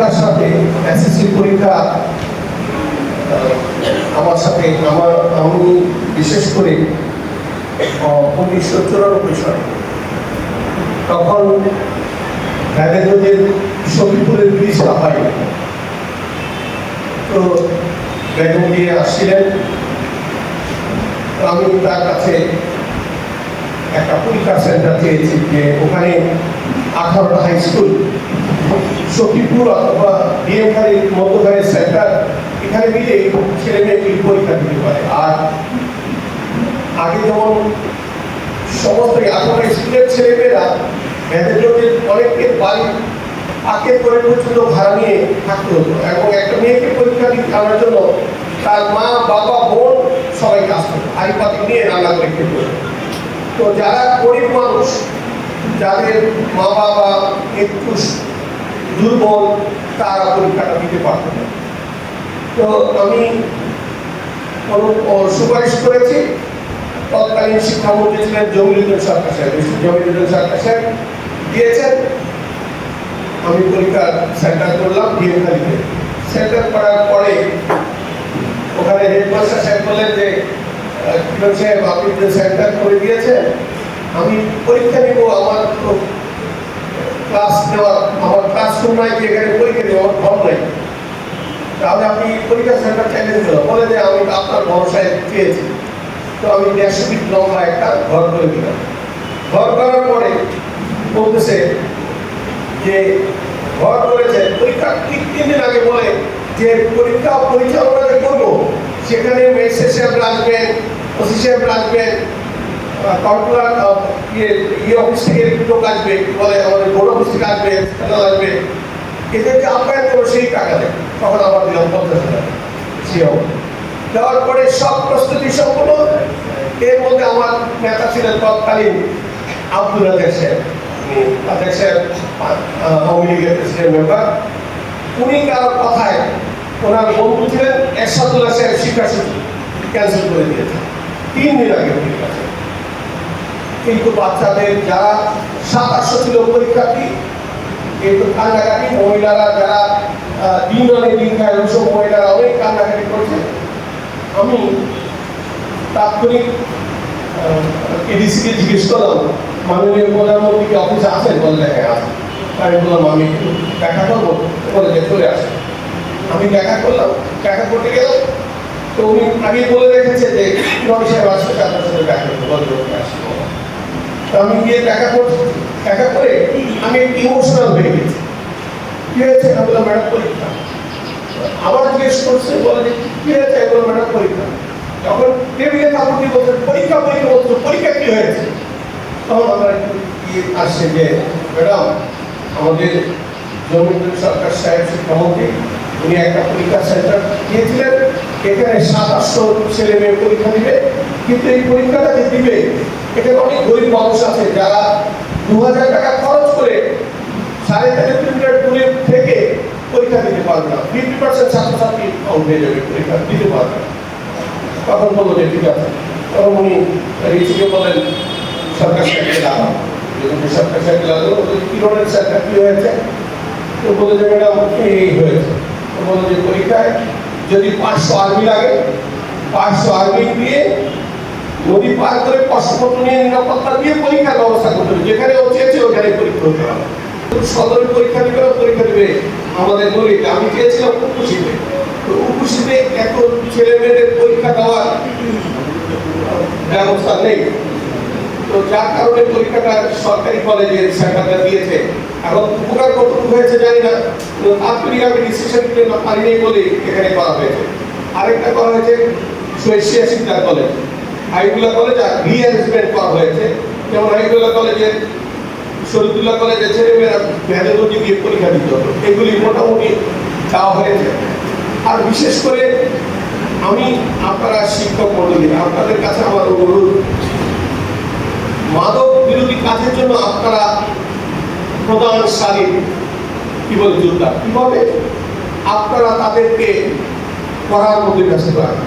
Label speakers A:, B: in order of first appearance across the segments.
A: পরীক্ষার সাথে এসএসসি পরীক্ষা আমার সাথে আমি বিশেষ করে 1994 সালে তখন রাজেন্দ্রদের সখীপুরের ব্রিজটা হয়, তো বেগম দিয়ে আসছিলেন। আমি তার কাছে একটা পরীক্ষা সেন্টার চেয়েছি, যে ওখানে 18টা হাই স্কুল, সখীপুর অথবা ডিএমখালির মধ্যখানের সেন্টার, এখানে মিলে ছেলে মেয়ে পরীক্ষা দিতে পারে। আর আগে যেমন সমস্ত 18টা স্কুলের ছেলেমেয়েরা ম্যানেজমেন্টের অনেককে বাড়ি আগে করে পর্যন্ত ভাড়া নিয়ে থাকতে হতো, এবং একটা মেয়েকে পরীক্ষা দিতে আনার জন্য তার মা বাবা বোন সবাইকে আসতো, আইপাতি নিয়ে রান্না করে খেতে হতো। তো যারা গরিব মানুষ, যাদের মা বাবা একটু দুর্বল, তারা পরীক্ষাটা দিতে পারত না। তো আমি সুপারিশ করেছি, তৎকালীন শিক্ষামন্ত্রী ছিলেন জমিরুদ্দিন সরকার সাহেব, জমিরুদ্দিন সরকার সাহেব দিয়েছেন। আমি পরীক্ষার সেন্টার করলাম ডিএমখালিতে। সেন্টার করার পরে ওখানে হেডমাস্টার সাহেব বললেন যে সাহেব আপনি যে সেন্টার করে দিয়েছেন, আমি পরীক্ষা নিব, আমার তো ক্লাস নেওয়ার আমার ক্লাসরুম নাই, যে এখানে পরীক্ষা দিব, আমার ঘর নাই, তাহলে আপনি পরীক্ষা সেন্টার চ্যালেঞ্জ দিল। বলে যে আমি আপনার ভরসায় পেয়েছি। তো আমি 150 ফিট লম্বা একটা ঘর করে দিলাম। ঘর করার পরে বলতেছে যে ঘর করেছে, পরীক্ষা ঠিক 3 দিন আগে বলে যে পরীক্ষা পরিচালনা যে করবো, সেখানে ম্যাজিস্ট্রেট সাহেব আসবেন, ওসি সাহেব আসবেন, কন্ট্রোলার অফিস থেকে লোক আসবে, বলে আমাদের বোর্ড অফিস থেকে আসবে, আসবে, এদেরকে আপ্যায়ন করবো, সেই টাকা দেয়। তখন আবার দিলাম 50,000 দেওয়ার পরে সব প্রস্তুতি সম্পূর্ণ। এর মধ্যে আমার নেতা ছিলেন তৎকালীন আব্দুল রাজাক সাহেব, রাজাক সাহেব আওয়ামী লীগের প্রেসিডেন্ট মেম্বার। উনি কারোর কথায়, ওনার বন্ধু ছিলেন এরশাদুল্লাহ সাহেব, শিক্ষাসূচি ক্যান্সেল করে দিয়েছেন 3 দিন আগে পরীক্ষা। কিন্তু বাচ্চাদের যারা 700 ছিল পরীক্ষার্থী, কিন্তু কান্নাকাটি, মহিলারা যারা দিন অনেক দিন খায়, ওইসব মহিলারা অনেক কান্নাকাটি করছে। আমি তাৎক্ষণিক এডিসিকে জিজ্ঞেস করলাম, মাননীয় প্রধানমন্ত্রী অফিসে আছেন? বললে হ্যাঁ আছে। আমি বললাম আমি একটু দেখা করবো, বলে যে চলে আসে। আমি দেখা করলাম, দেখা করতে গেলাম, তো উনি আগে বলে রেখেছে যে ইমাম সাহেব আসবে, আপনার সাথে দেখা করতে আসবো। তো আমি গিয়ে দেখা করে আমি একটু ইমোশনাল হয়ে গেছি। কি হয়েছে? আমি বললাম ম্যাডাম পরীক্ষা। আবার জিজ্ঞেস করছে, বলে যে কি হয়েছে? আমি বললাম ম্যাডাম পরীক্ষা। তখন টেবিলে কাপড়টি বলছে পরীক্ষা পরীক্ষা বলছে, পরীক্ষা কি হয়েছে? তখন আমরা একটু আসছে যে ম্যাডাম, আমাদের জমিরুদ্দিন সরকার সাহেব শিক্ষামন্ত্রী, উনি একটা পরীক্ষা সেন্টার দিয়েছিলেন, এখানে 700 ছেলে মেয়ে পরীক্ষা দিবে, কিন্তু এই পরীক্ষাটা যে দিবে, এখানে অনেক গরিব মানুষ আছে যারা 2000 টাকা খরচ করে 3.5 কিলোমিটার দূরে থেকে পরীক্ষা দিতে পারবে না। 50% ছাত্রছাত্রী আউট হয়ে যাবে, পরীক্ষা দিতে পারবে না। তখন বললো যে ঠিক আছে। তখন উনি রিচিকে বলেন সরকার সাহেবকে লাগাও। সরকার সাহেবকে লাগালো, কি ধরনের সেন্টার কি হয়েছে? তো বলে যে ম্যাডাম এই হয়েছে। তো বললো যে পরীক্ষায় যদি 500 আর্মি লাগে, 500 আর্মি দিয়ে নদী পার করে প্রশ্নপত্র নিয়ে নিরাপত্তা দিয়ে পরীক্ষার ব্যবস্থা করতে হবে, যেখানে ও চেয়েছে ওখানে পরীক্ষা হতে হবে। সদরে পরীক্ষা দিবে, পরীক্ষা দিবে আমাদের গরিব। আমি চেয়েছিলাম উপশীতে, তো উপশীতে এত ছেলে মেয়েদের পরীক্ষা দেওয়ার ব্যবস্থা নেই। তো যার কারণে পরীক্ষাটা সরকারি কলেজে সেন্টারটা দিয়েছে। এখন উপকার কতটুকু হয়েছে জানি না, তাৎক্ষণিক আমি ডিসিশন নিতে না পারিনি বলে এখানে করা হয়েছে। আরেকটা করা হয়েছে শৈশিয়া শিক্ষা কলেজ, হাইগুলা কলেজ, আর রিঅ্যারেঞ্জমেন্ট করা হয়েছে। যেমন হাইগুলা কলেজের, শরীফুল্লাহ কলেজের ছেলেমেয়েরা ভ্যালুলজি দিয়ে পরীক্ষা দিতে হতো, এগুলি মোটামুটি দেওয়া হয়েছে। আর বিশেষ করে আমি আপনারা শিক্ষক মন্ডলী, আপনাদের কাছে আমার অনুরোধ, মাদক বিরোধী কাজের জন্য আপনারা প্রধান সারির কি বলে যোদ্ধা, কিভাবে আপনারা তাদেরকে পড়ার মধ্যে ব্যস্ত রাখেন,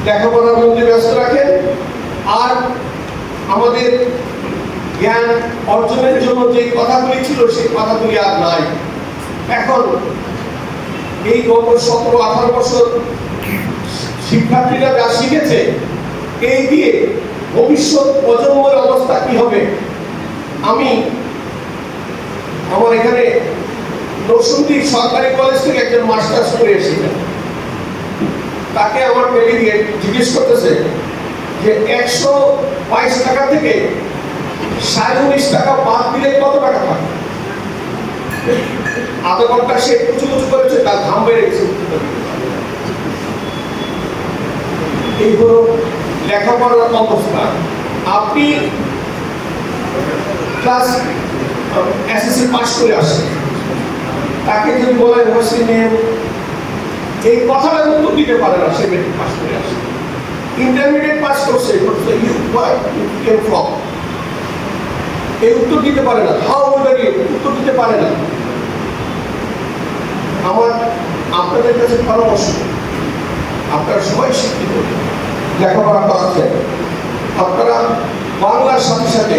A: লেখাপড়ার মধ্যে ব্যস্ত রাখেন। আর আমাদের জ্ঞান অর্জনের জন্য যে কথাগুলি ছিল, সেই কথাগুলি আর নাই। এখন এই গত 17-18 বছর শিক্ষার্থীরা যা শিখেছে, এই দিয়ে ভবিষ্যৎ প্রজন্মের অবস্থা কি হবে? আমি আমার এখানে নরসিংদী সরকারি কলেজ থেকে একজন মাস্টার্স করে এসেছিলেন, তাকে আমার ডেলিগেট জিজ্ঞেস করতেছে যে 122 টাকা থেকে 19.5 টাকা বাদ দিলে কত টাকা পাবে? আধা ঘন্টা সে কুচু করেছে, তার ঘাম বেড়ে গেছে। এই হলো লেখাপড়ার অবস্থা। আপনি ক্লাস এসএসসি পাস করে আসেন, তাকে যদি বলেন হোসেন এই কথাটার উত্তর দিতে পারে না, সে মেট্রিক পাস করে আসে। ইন্টারমিডিয়েট পাস করছে, এই উত্তর দিতে পারে না, হাউ ওল্ড উত্তর দিতে পারে না। আমার আপনাদের কাছে পরামর্শ, আপনারা সবাই শিক্ষিত, লেখাপড়া করাচ্ছেন, আপনারা বাংলার সাথে সাথে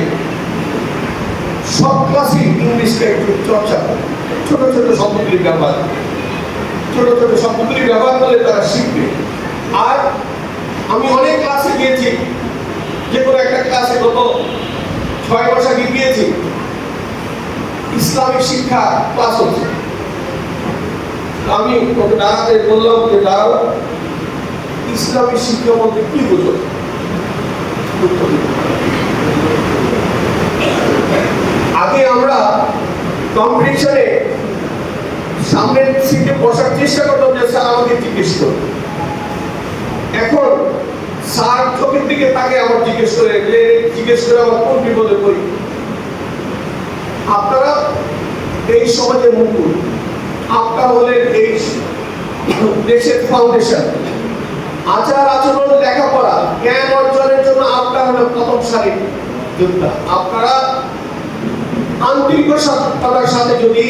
A: সব ক্লাসে ইংলিশটা একটু চর্চা করেন। ছোট ছোট শব্দগুলি ব্যবহার করলে তারা শিখবে। আর আমি অনেক ক্লাসে গিয়েছি, যে কোনো একটা ক্লাসে গত 6 মাস আগে গিয়েছি, ইসলামিক শিক্ষা ক্লাস হচ্ছে। আমি ওকে দাঁড়াতে বললাম যে দাঁড়াও, ইসলামিক শিক্ষা বলতে কি বুঝো? আগে আমরা কম্পিটিশনে সামনের সিটে বসার চেষ্টা করতাম যে স্যার আমাকে জিজ্ঞেস করুন। এখন স্যার চোখের দিকে তাকে আমার জিজ্ঞেস করে আমার কোন বিপদে পড়ি। আপনারা এই সমাজের মুকুল, আপনারা হলেন এই দেশের ফাউন্ডেশন। আচার আচরণ, লেখাপড়া, জ্ঞান অর্জনের জন্য আপনারা হলেন প্রথম সারির যোদ্ধা। আপনারা আন্তরিকতার সাথে যদি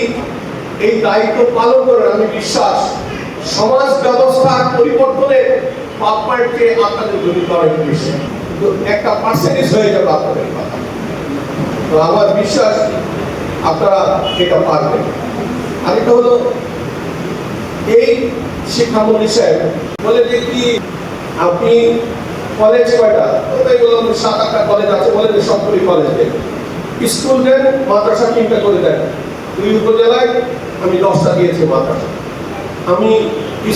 A: এই দায়িত্ব পালন করেন, আমি বিশ্বাস সমাজ ব্যবস্থার পরিবর্তনের পাপমার্কে আপনাদের জড়িত অনেক বেশি, একটা পার্সেন্টেজ হয়ে যাবে আপনাদের কথা। তো আমার বিশ্বাস আপনারা এটা পারবেন। আরেকটা হলো এই শিক্ষামন্ত্রী সাহেব বলে যে কি আপনি কলেজ কয়টা? ওটাই বললাম 7-8টা কলেজ আছে, বলে যে সবগুলি কলেজ দেন, স্কুল দেন, মাদ্রাসা 3টা করে দেন। 2 উপজেলায় আমি 10টা দিয়েছি মাদ্রাসা, আমি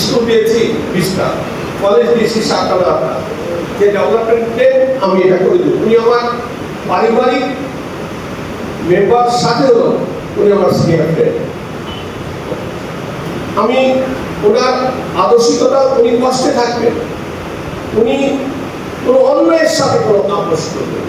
A: স্কুল দিয়েছি 20টা, কলেজ দিয়েছি 7টা। যে ডেভেলপমেন্ট দেন আমি এটা করে দেব। উনি আমার পারিবারিক মেম্বার সাথে হলো, উনি আমার সিনিয়র ফ্রেন্ড। আমি ওনার আদর্শিকতা, উনি কষ্টে থাকবেন, উনি কোনো অন্যায়ের সাথে কোনো আপোষ করবেন।